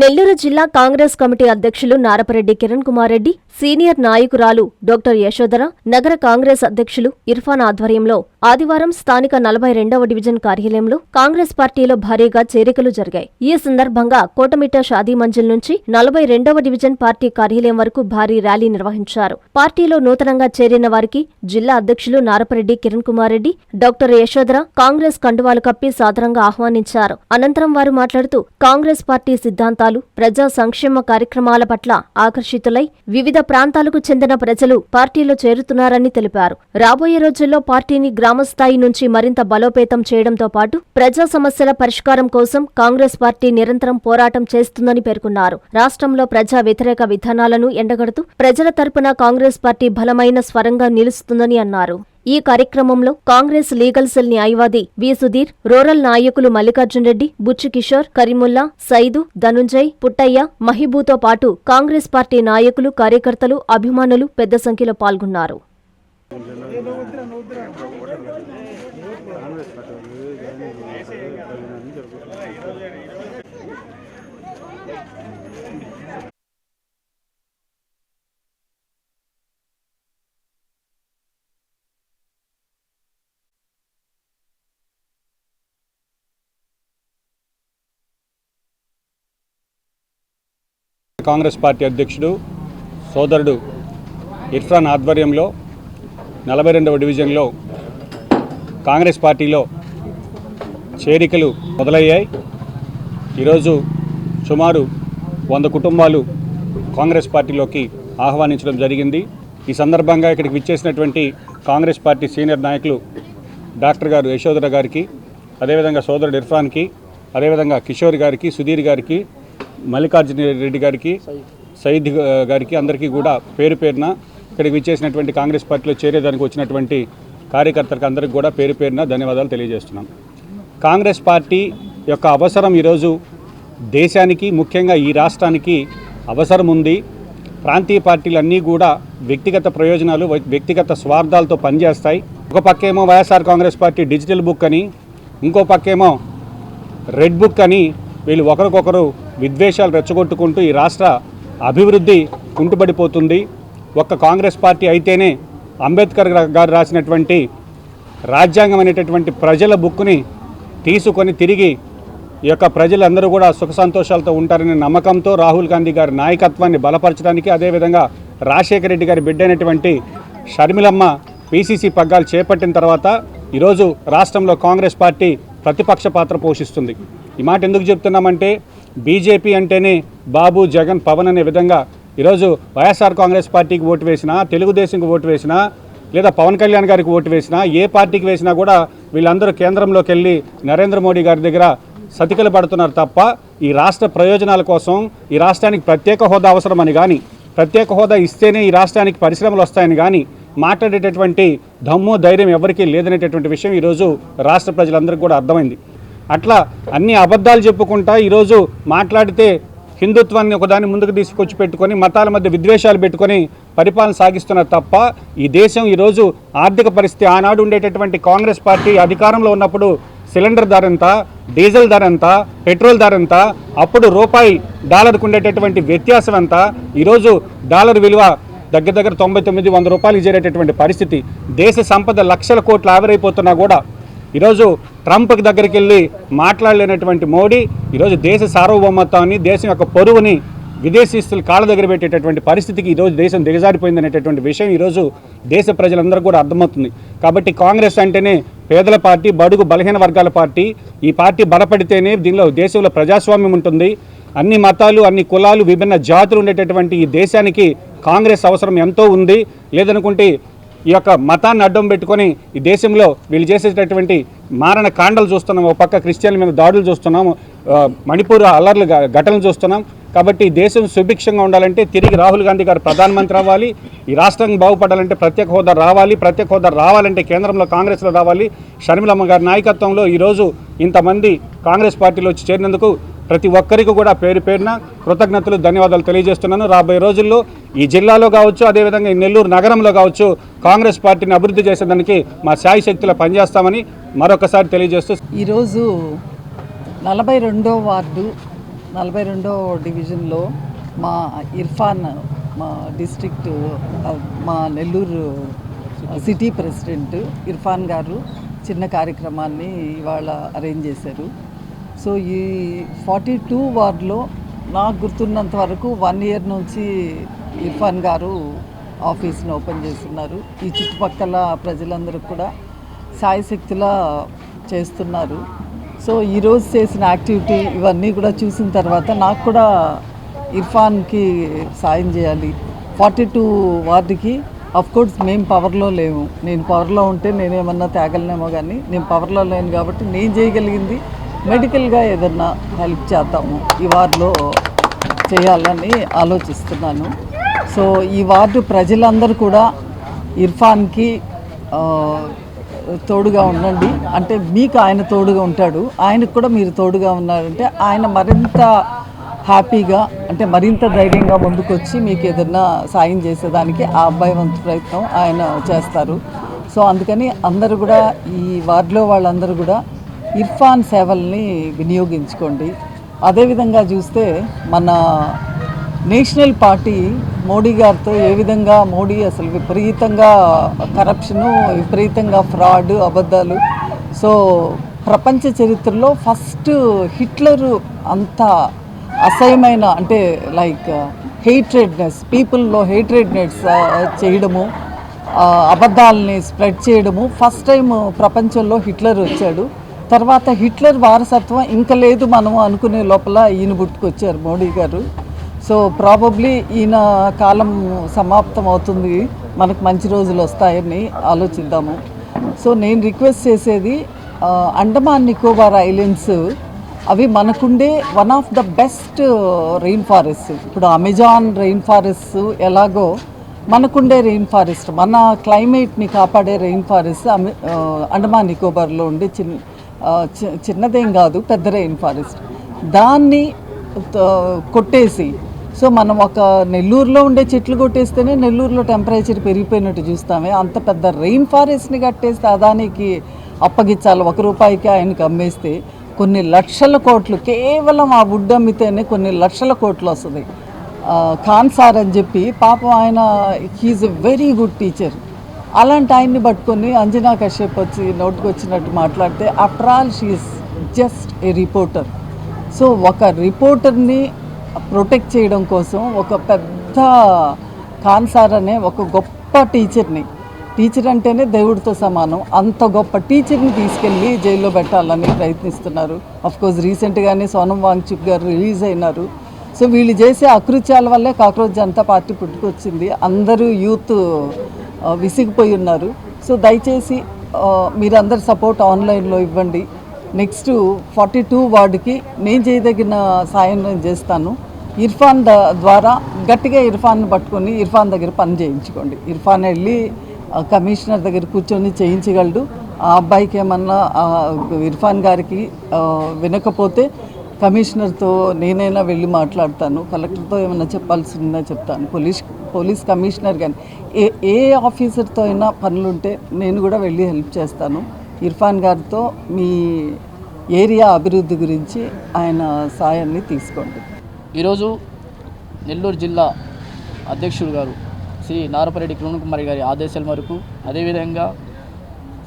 నెల్లూరు జిల్లా కాంగ్రెస్ కమిటీ అధ్యక్షులు నారపరెడ్డి కిరణ్ కుమార్ రెడ్డి, సీనియర్ నాయకురాలు డాక్టర్ యశోధర, నగర కాంగ్రెస్ అధ్యక్షులు ఇర్ఫాన్ ఆధ్వర్యంలో ఆదివారం స్థానిక 42వ డివిజన్ కార్యాలయంలో కాంగ్రెస్ పార్టీలో భారీగా చేరికలు జరిగాయి. ఈ సందర్భంగా కోటమిట్ట షాదీ మంజిల్ నుంచి 42వ డివిజన్ పార్టీ కార్యాలయం వరకు భారీ ర్యాలీ నిర్వహించారు. పార్టీలో నూతనంగా చేరిన వారికి జిల్లా అధ్యక్షులు నారపరెడ్డి కిరణ్ కుమార్ రెడ్డి, డాక్టర్ యశోధర కాంగ్రెస్ కండువాలు కప్పి సాదరంగా ఆహ్వానించారు. అనంతరం వారు మాట్లాడుతూ కాంగ్రెస్ పార్టీ సిద్ధాంతాలు, ప్రజా సంక్షేమ కార్యక్రమాల పట్ల ఆకర్షితులై వివిధ ప్రాంతాలకు చెందిన ప్రజలు పార్టీలో చేరుతున్నారని తెలిపారు. రాబోయే రోజుల్లో పార్టీని గ్రామస్థాయి నుంచి మరింత బలోపేతం చేయడంతో పాటు ప్రజా సమస్యల పరిష్కారం కోసం కాంగ్రెస్ పార్టీ నిరంతరం పోరాటం చేస్తుందని పేర్కొన్నారు. రాష్ట్రంలో ప్రజా వ్యతిరేక విధానాలను ఎండగడుతూ ప్రజల తరపున కాంగ్రెస్ పార్టీ బలమైన స్వరంగా నిలుస్తుందని అన్నారు. ఈ కార్యక్రమంలో కాంగ్రెస్ లీగల్ సెల్ న్యాయవాది వి సుధీర్, రూరల్ నాయకులు మల్లికార్జున్ రెడ్డి, బుచ్చి కిషోర్, కరీముల్లా, సైదు, ధనుంజయ్, పుట్టయ్య, మహిబూతో పాటు కాంగ్రెస్ పార్టీ నాయకులు, కార్యకర్తలు, అభిమానులు పెద్ద సంఖ్యలో పాల్గొన్నారు. కాంగ్రెస్ పార్టీ అధ్యక్షుడు సోదరుడు ఇర్ఫాన్ ఆధ్వర్యంలో 42వ డివిజన్లో కాంగ్రెస్ పార్టీలో చేరికలు మొదలయ్యాయి. ఈరోజు సుమారు 100 కుటుంబాలు కాంగ్రెస్ పార్టీలోకి ఆహ్వానించడం జరిగింది. ఈ సందర్భంగా ఇక్కడికి విచ్చేసినటువంటి కాంగ్రెస్ పార్టీ సీనియర్ నాయకులు డాక్టర్ గారు యశోధర గారికి, అదేవిధంగా సోదరుడు ఇర్ఫాన్కి, అదేవిధంగా కిషోర్ గారికి, సుధీర్ గారికి, మల్లికార్జున రెడ్డి గారికి, సయీద్ గారికి అందరికీ కూడా పేరు పేరున ఇక్కడికి విచ్చేసినటువంటి కాంగ్రెస్ పార్టీలో చేరేదానికి వచ్చినటువంటి కార్యకర్తలకు అందరికీ కూడా పేరు పేరున ధన్యవాదాలు తెలియజేస్తున్నాం. కాంగ్రెస్ పార్టీ యొక్క అవసరం ఈరోజు దేశానికి, ముఖ్యంగా ఈ రాష్ట్రానికి అవసరం ఉంది. ప్రాంతీయ పార్టీలన్నీ కూడా వ్యక్తిగత ప్రయోజనాలు, వ్యక్తిగత స్వార్థాలతో పనిచేస్తాయి. ఒక పక్కేమో YSR Congress party digital book అని, ఇంకో పక్కేమో రెడ్ బుక్ అని వీళ్ళు ఒకరికొకరు విద్వేషాలు రెచ్చగొట్టుకుంటూ ఈ రాష్ట్ర అభివృద్ధి కుంటుపడిపోతుంది. ఒక్క కాంగ్రెస్ పార్టీ అయితేనే అంబేద్కర్ గారు రాసినటువంటి రాజ్యాంగం అనేటటువంటి ప్రజల బుక్ని తీసుకొని తిరిగి ఈ యొక్క ప్రజలందరూ కూడా సుఖ సంతోషాలతో ఉంటారనే నమ్మకంతో రాహుల్ గాంధీ గారి నాయకత్వాన్ని బలపరచడానికి, అదేవిధంగా రాజశేఖర రెడ్డి గారి బిడ్డ అయినటువంటి షర్మిలమ్మ పీసీసీ పగ్గాలు చేపట్టిన తర్వాత ఈరోజు రాష్ట్రంలో కాంగ్రెస్ పార్టీ ప్రతిపక్ష పాత్ర పోషిస్తుంది. ఈ మాట ఎందుకు చెప్తున్నామంటే, బీజేపీ అంటేనే బాబు, జగన్, పవన్ అనే విధంగా ఈరోజు వైఎస్ఆర్ కాంగ్రెస్ పార్టీకి ఓటు వేసినా, తెలుగుదేశంకి ఓటు వేసినా, లేదా పవన్ కళ్యాణ్ గారికి ఓటు వేసినా, ఏ పార్టీకి వేసినా కూడా వీళ్ళందరూ కేంద్రంలోకి వెళ్ళి నరేంద్ర మోడీ గారి దగ్గర సతికలు పడుతున్నారు తప్ప ఈ రాష్ట్ర ప్రయోజనాల కోసం, ఈ రాష్ట్రానికి ప్రత్యేక హోదా అవసరమని కానీ, ప్రత్యేక హోదా ఇస్తేనే ఈ రాష్ట్రానికి పరిశ్రమలు వస్తాయని కానీ మాట్లాడేటటువంటి దమ్ము, ధైర్యం ఎవరికీ లేదనేటటువంటి విషయం ఈరోజు రాష్ట్ర ప్రజలందరికీ కూడా అర్థమైంది. అట్లా అన్ని అబద్ధాలు చెప్పుకుంటా ఈరోజు మాట్లాడితే హిందుత్వాన్ని ఒకదాన్ని ముందుకు తీసుకొచ్చి పెట్టుకొని మతాల మధ్య విద్వేషాలు పెట్టుకొని పరిపాలన సాగిస్తున్నారు తప్ప ఈ దేశం ఈరోజు ఆర్థిక పరిస్థితి, ఆనాడు ఉండేటటువంటి కాంగ్రెస్ పార్టీ అధికారంలో ఉన్నప్పుడు సిలిండర్ ధర ఎంత, డీజిల్ ధర ఎంత, పెట్రోల్ ధర ఎంత, అప్పుడు రూపాయి డాలర్కు ఉండేటటువంటి వ్యత్యాసం ఎంత, ఈరోజు డాలర్ విలువ దగ్గర 99-100 రూపాయలు చేరేటటువంటి పరిస్థితి. దేశ సంపద లక్షల కోట్లు ఆవిరైపోతున్నా కూడా ఈరోజు ట్రంప్కి దగ్గరికి వెళ్ళి మాట్లాడలేనటువంటి మోడీ ఈరోజు దేశ సార్వభౌమత్వాన్ని, దేశం యొక్క పొరువుని విదేశీస్తులు కాళ్ళ దగ్గర పెట్టేటటువంటి పరిస్థితికి ఈరోజు దేశం దిగజారిపోయిందనేటటువంటి విషయం ఈరోజు దేశ ప్రజలందరూ కూడా అర్థమవుతుంది. కాబట్టి కాంగ్రెస్ అంటేనే పేదల పార్టీ, బడుగు బలహీన వర్గాల పార్టీ. ఈ పార్టీ బలపడితేనే దీనిలో దేశంలో ప్రజాస్వామ్యం ఉంటుంది. అన్ని మతాలు, అన్ని కులాలు, విభిన్న జాతులు ఉండేటటువంటి ఈ దేశానికి కాంగ్రెస్ అవసరం ఎంతో ఉంది. లేదనుకుంటే ఈ యొక్క మతాన్ని అడ్డం పెట్టుకొని ఈ దేశంలో వీళ్ళు చేసేటటువంటి మారణ కాండలు చూస్తున్నాం. ఒక పక్క క్రిస్టియన్ల మీద దాడులు చూస్తున్నాం, మణిపూర్ అల్లర్లు ఘటనలు చూస్తున్నాం. కాబట్టి దేశం సుభిక్షంగా ఉండాలంటే తిరిగి రాహుల్ గాంధీ గారు ప్రధానమంత్రి అవ్వాలి. ఈ రాష్ట్రం బాగుపడాలంటే ప్రత్యేక హోదా రావాలి. ప్రత్యేక హోదా రావాలంటే కేంద్రంలో కాంగ్రెస్లో రావాలి. షర్మిలమ్మ గారి నాయకత్వంలో ఈరోజు ఇంతమంది కాంగ్రెస్ పార్టీలో వచ్చి చేరినందుకు ప్రతి ఒక్కరికి కూడా పేరు పేరున కృతజ్ఞతలు, ధన్యవాదాలు తెలియజేస్తున్నాను. రాబోయే రోజుల్లో ఈ జిల్లాలో కావచ్చు, అదేవిధంగా ఈ నెల్లూరు నగరంలో కావచ్చు కాంగ్రెస్ పార్టీని అభివృద్ధి చేసేదానికి మా శాయశక్తిలో పనిచేస్తామని మరొకసారి తెలియజేస్తూ, ఈరోజు 42వ వార్డు 42వ డివిజన్లో మా ఇర్ఫాన్ మా డిస్ట్రిక్ట్ మా నెల్లూరు సిటీ ప్రెసిడెంట్ ఇర్ఫాన్ గారు చిన్న కార్యక్రమాన్ని ఇవాళ అరేంజ్ చేశారు. సో ఈ 42 వార్డులో నాకు గుర్తున్నంత వరకు 1 ఇయర్ నుంచి ఇర్ఫాన్ గారు ఆఫీస్ని ఓపెన్ చేస్తున్నారు. ఈ చుట్టుపక్కల ప్రజలందరూ కూడా సాయశక్తిలా చేస్తున్నారు. సో ఈరోజు చేసిన యాక్టివిటీ ఇవన్నీ కూడా చూసిన తర్వాత నాకు కూడా ఇర్ఫాన్కి సాయం చేయాలి. 42 వార్డుకి కోర్స్ మేము పవర్లో లేము. నేను పవర్లో ఉంటే నేనేమన్నా తేగలనేమో, కానీ నేను పవర్లో లేను కాబట్టి నేను చేయగలిగింది మెడికల్గా ఏదన్నా హెల్ప్ చేద్దాము ఈ వార్డులో చేయాలని ఆలోచిస్తున్నాను. సో ఈ వార్డు ప్రజలందరూ కూడా ఇర్ఫాన్కి తోడుగా ఉండండి. అంటే మీకు ఆయన తోడుగా ఉంటాడు, ఆయనకు కూడా మీరు తోడుగా ఉన్నారంటే ఆయన మరింత హ్యాపీగా, అంటే మరింత ధైర్యంగా ముందుకొచ్చి మీకు ఏదన్నా సాయం చేసేదానికి ఆ అబ్బాయి వంతు ప్రయత్నం ఆయన చేస్తారు. సో అందుకని అందరూ కూడా ఈ వార్డులో వాళ్ళందరూ కూడా ఇర్ఫాన్ సేవల్ని వినియోగించుకోండి. అదేవిధంగా చూస్తే మన నేషనల్ పార్టీ మోడీ గారితో ఏ విధంగా మోడీ అసలు విపరీతంగా కరప్షను, విపరీతంగా ఫ్రాడ్, అబద్ధాలు. సో ప్రపంచ చరిత్రలో ఫస్ట్ హిట్లరు అంత అసహ్యమైన, అంటే లైక్ హేట్రెడ్నెస్, పీపుల్లో హేట్రెడ్నెస్ చేయడము, అబద్ధాలని స్ప్రెడ్ చేయడము ఫస్ట్ టైం ప్రపంచంలో హిట్లర్ వచ్చాడు. తర్వాత హిట్లర్ వారసత్వం ఇంకా లేదు మనము అనుకునే లోపల ఈయన పుట్టుకొచ్చారు మోడీ గారు. సో ప్రాబబ్లీ ఈయన కాలం సమాప్తం అవుతుంది, మనకు మంచి రోజులు వస్తాయని ఆలోచిద్దాము. సో నేను రిక్వెస్ట్ చేసేది, అండమాన్ నికోబార్ ఐలాండ్స్ అవి మనకుండే one of the best rain forest. ఇప్పుడు అమెజాన్ రెయిన్ ఫారెస్ట్ ఎలాగో మనకుండే రెయిన్ ఫారెస్ట్, మన క్లైమేట్ని కాపాడే రెయిన్ ఫారెస్ట్ అండమాన్ నికోబార్లో ఉండే చిన్నదేం కాదు, పెద్ద రెయిన్ ఫారెస్ట్. దాన్ని కొట్టేసి, సో మనం ఒక నెల్లూరులో ఉండే చెట్లు కొట్టేస్తేనే నెల్లూరులో టెంపరేచర్ పెరిగిపోయినట్టు చూస్తామే, అంత పెద్ద రెయిన్ ఫారెస్ట్ని కట్టేస్తే అదానికి అప్పగించాలి. ₹1 ఆయనకి అమ్మేస్తే కొన్ని లక్షల కోట్లు, కేవలం ఆ వుడ్ అమ్మితేనే కొన్ని లక్షల కోట్లు వస్తుంది. ఖాన్ సార్ అని చెప్పి పాపం ఆయన he's a very good teacher. అలాంటి ఆయన్ని పట్టుకొని అంజనా కశ్యప్ వచ్చి నోటుకు వచ్చినట్టు మాట్లాడితే, after all she's just a reporter. So ఒక రిపోర్టర్ని ప్రొటెక్ట్ చేయడం కోసం ఒక పెద్ద ఖాన్ సార్ అనే ఒక గొప్ప టీచర్ అంటేనే దేవుడితో సమానం, అంత గొప్ప టీచర్ని తీసుకెళ్ళి జైల్లో పెట్టాలని ప్రయత్నిస్తున్నారు. కోర్స్ రీసెంట్గానే సోనం వాంగ్చుక్ గారు రిలీజ్ అయినారు. సో వీళ్ళు చేసే అకృత్యాల వల్లే కాక్రోచ్ జనతా పార్టీ పుట్టుకొచ్చింది. అందరూ యూత్ విసిగిపోయి ఉన్నారు. సో దయచేసి మీరందరు సపోర్ట్ ఆన్లైన్లో ఇవ్వండి. నెక్స్ట్ 42 వార్డుకి నేను చేయదగిన సాయం నేను చేస్తాను. ఇర్ఫాన్ ద్వారా గట్టిగా ఇర్ఫాన్ని పట్టుకొని ఇర్ఫాన్ దగ్గర పని చేయించుకోండి. ఇర్ఫాన్ వెళ్ళి కమిషనర్ దగ్గర కూర్చొని చేయించగలడు. ఆ అబ్బాయికి ఏమన్నా ఇర్ఫాన్ గారికి వినకపోతే కమిషనర్తో నేనైనా వెళ్ళి మాట్లాడతాను, కలెక్టర్తో ఏమైనా చెప్పాల్సిందా చెప్తాను, పోలీస్ కమిషనర్ కానీ ఏ ఆఫీసర్తో అయినా పనులుంటే నేను కూడా వెళ్ళి హెల్ప్ చేస్తాను. ఇర్ఫాన్ గారితో మీ ఏరియా అభివృద్ధి గురించి ఆయన సాయాన్ని తీసుకోండి. ఈరోజు నెల్లూరు జిల్లా అధ్యక్షుడు గారు శ్రీ నారపరెడ్డి కిరణ్ కుమార్ గారి ఆదేశాల మేరకు, అదేవిధంగా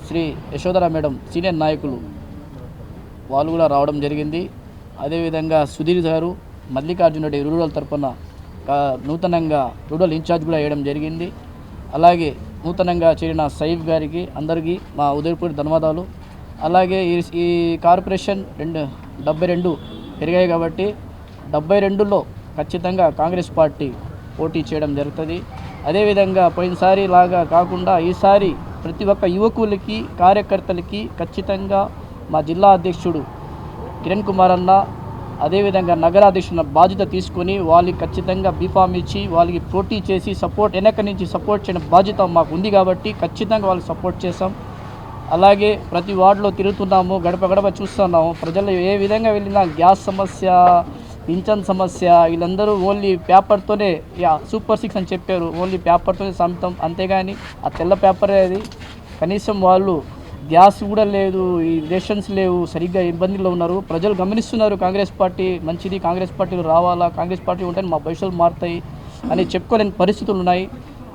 శ్రీ యశోధర మేడం సీనియర్ నాయకులు వాళ్ళు కూడా రావడం జరిగింది. అదేవిధంగా సుధీర్ గారు మల్లికార్జున రెడ్డి రూరల్ తరఫున నూతనంగా రూరల్ ఇన్ఛార్జ్ కూడా వేయడం జరిగింది. అలాగే నూతనంగా చేరిన సైఫ్ గారికి అందరికీ మా ఉదయపూర్ ధన్యవాదాలు. అలాగే ఈ కార్పొరేషన్ 72 పెరిగాయి కాబట్టి 72లో ఖచ్చితంగా కాంగ్రెస్ పార్టీ పోటీ చేయడం జరుగుతుంది. అదేవిధంగా పోయినసారి లాగా కాకుండా ఈసారి ప్రతి ఒక్క యువకులకి, కార్యకర్తలకి ఖచ్చితంగా మా జిల్లా అధ్యక్షుడు కిరణ్ కుమార్ అన్న, అదేవిధంగా నగరాధ్యక్షుల బాధ్యత తీసుకొని వాళ్ళకి ఖచ్చితంగా బీఫామ్ ఇచ్చి వాళ్ళకి పోటీ చేసి వెనక నుంచి సపోర్ట్ చేయడం బాధ్యత మాకు ఉంది కాబట్టి ఖచ్చితంగా వాళ్ళకి సపోర్ట్ చేస్తాం. అలాగే ప్రతి వార్డులో తిరుగుతున్నాము, గడప గడప చూస్తున్నాము. ప్రజలు ఏ విధంగా వెళ్ళినా గ్యాస్ సమస్య, పింఛన్ సమస్య, వీళ్ళందరూ ఓన్లీ పేపర్తోనే సూపర్ 6 అని చెప్పారు, ఓన్లీ పేపర్తోనే సమితం. అంతేగాని ఆ తెల్ల పేపరే అది. కనీసం వాళ్ళు గ్యాస్ కూడా లేదు, ఈ రేషన్స్ లేవు, సరిగ్గా ఇబ్బందుల్లో ఉన్నారు. ప్రజలు గమనిస్తున్నారు కాంగ్రెస్ పార్టీ మంచిది, కాంగ్రెస్ పార్టీలు రావాలా, కాంగ్రెస్ పార్టీ ఉంటే మా భవిష్యత్తులు మారుతాయి అని చెప్పుకోలేని పరిస్థితులు ఉన్నాయి.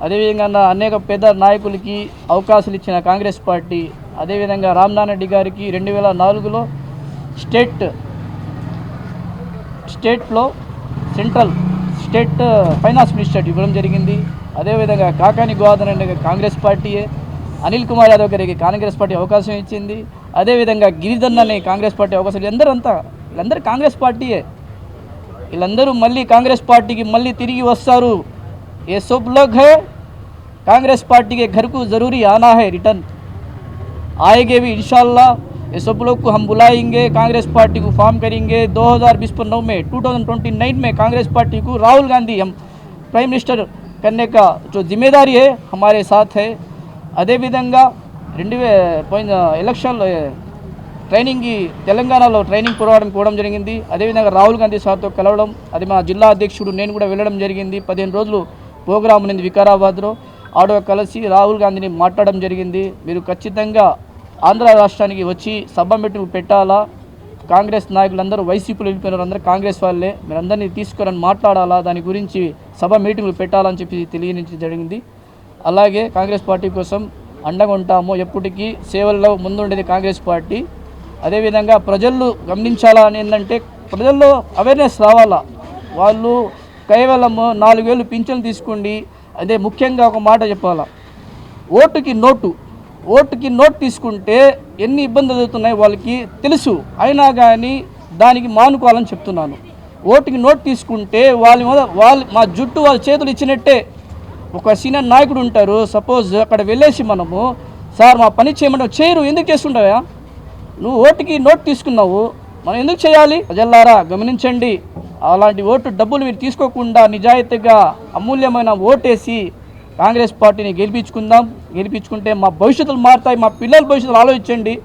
అదేవిధంగా అనేక పెద్ద నాయకులకి అవకాశాలు ఇచ్చిన కాంగ్రెస్ పార్టీ, అదేవిధంగా రామ్నారాయణ రెడ్డి గారికి 2004లో స్టేట్లో స్టేట్ ఫైనాన్స్ మినిస్టర్ ఇవ్వడం జరిగింది. అదేవిధంగా కాకాని గోవర్ధన్ రెడ్డి కాంగ్రెస్ పార్టీయే, అనిల్ కుమార్ యాదవ్ గారికి కాంగ్రెస్ పార్టీ అవకాశం ఇచ్చింది. అదేవిధంగా గిరిధర్ అని కాంగ్రెస్ పార్టీ అవకాశం, వీళ్ళందరూ కాంగ్రెస్ పార్టీయే. వీళ్ళందరూ మళ్ళీ కాంగ్రెస్ పార్టీకి మళ్ళీ తిరిగి వస్తారు. ये सब लोग है कांग्रेस पार्टी के घर को ज़रूरी आना है, रिटर्न आएंगे भी इंशाल्लाह. ये सब लोग को हम बुलाएंगे, कांग्रेस पार्टी को फॉर्म करेंगे. 2029 में 2029 में कांग्रेस पार्टी को राहुल गांधी हम प्राइम मिनिस्टर करने का जो जिम्मेदारी है हमारे साथ है. अदे विधंगा ఎలక్షన్లో ట్రైనింగ్కి తెలంగాణలో ట్రైనింగ్ పోవడం జరిగింది. అదేవిధంగా రాహుల్ గాంధీ సార్తో కలవడం, అది మా జిల్లా అధ్యక్షుడు నేను కూడా వెళ్ళడం జరిగింది. 15 రోజులు ప్రోగ్రాం ఉంది వికారాబాద్లో. ఆడో కలిసి రాహుల్ గాంధీని మాట్లాడడం జరిగింది. మీరు ఖచ్చితంగా ఆంధ్ర రాష్ట్రానికి వచ్చి సభ మీటింగ్ పెట్టాలా, కాంగ్రెస్ నాయకులందరూ వైసీపీలో వెళ్ళిపోయినారు, అందరూ కాంగ్రెస్ వాళ్ళే, మీరు అందరినీ తీసుకురని మాట్లాడాలా, దాని గురించి సభ మీటింగ్లు పెట్టాలని చెప్పి తెలియనించడం జరిగింది. అలాగే కాంగ్రెస్ పార్టీ కోసం అండగా ఉంటాము, ఎప్పటికీ సేవల్లో ముందుండేది కాంగ్రెస్ పార్టీ. అదేవిధంగా ప్రజలు గమనించాలని ఏంటంటే ప్రజల్లో అవేర్నెస్ రావాలా. వాళ్ళు కేవలం 4,000 పింఛన్లు తీసుకోండి, అదే ముఖ్యంగా ఒక మాట చెప్పాలా, ఓటుకి నోటు తీసుకుంటే ఎన్ని ఇబ్బందులు అవుతున్నాయి వాళ్ళకి తెలుసు, అయినా కానీ దానికి మానుకోవాలని చెప్తున్నాను. ఓటుకి నోటు తీసుకుంటే వాళ్ళు మా జుట్టు వాళ్ళ చేతులు ఇచ్చినట్టే. ఒక సీనియర్ నాయకుడు ఉంటారు, సపోజ్ అక్కడ వెళ్ళేసి మనము సార్ మా పని చేయమంటే చేయరు, ఎందుకు చేస్తుంటావా, నువ్వు ఓటుకి నోటు తీసుకున్నావు, మనం ఎందుకు చేయాలి? ప్రజలారా గమనించండి, అలాంటి ఓటు డబ్బులు మీరు తీసుకోకుండా నిజాయితీగా అమూల్యమైన ఓటేసి కాంగ్రెస్ పార్టీని గెలిపించుకుంటే మా భవిష్యత్తులు మారుతాయి, మా పిల్లల భవిష్యత్తులు ఆలోచించండి.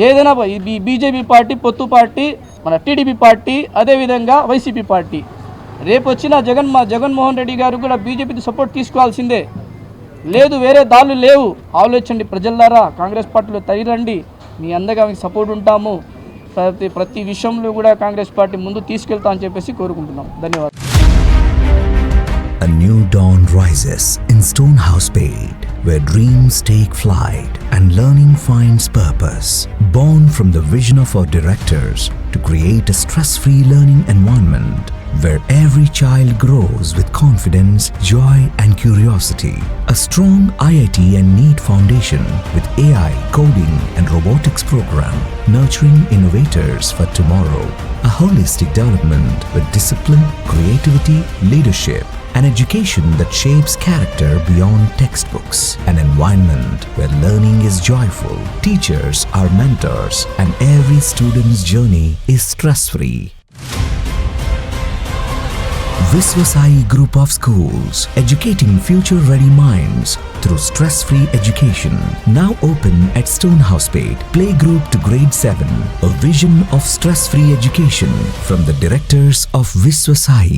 ఏదైనా బీజేపీ పార్టీ, పొత్తు పార్టీ, మన టీడీపీ పార్టీ, అదేవిధంగా వైసీపీ పార్టీ, రేపు వచ్చిన జగన్మోహన్ రెడ్డి గారు కూడా బీజేపీకి సపోర్ట్ తీసుకోవాల్సిందే, లేదు వేరే దారులు లేవు. ఆలోచించండి ప్రజలారా, కాంగ్రెస్ పార్టీలో తగిలండి, మీ అందరిగా మీకు సపోర్ట్ ఉంటాము, ప్రతి విషయంలో కూడా కాంగ్రెస్ పార్టీ ముందు తీసుకెళ్తా అని చెప్పేసి కోరుకుంటున్నాం. ధన్యవాదాలు. A new dawn rises in Stonehouse-Pate, where dreams take flight and learning finds purpose. Born from the vision of our directors to create a stress-free learning environment where every child grows with confidence, joy and curiosity. A strong IIT and NEET foundation with AI, coding and robotics program, nurturing innovators for tomorrow. A holistic development with discipline, creativity, leadership, an education that shapes character beyond textbooks, an environment where learning is joyful, teachers are mentors, and every student's journey is stress-free. Viswasai Group of Schools, educating future-ready minds through stress-free education. Now open at Stonehouse-Pate, playgroup to grade 7. A vision of stress-free education from the directors of Viswasai.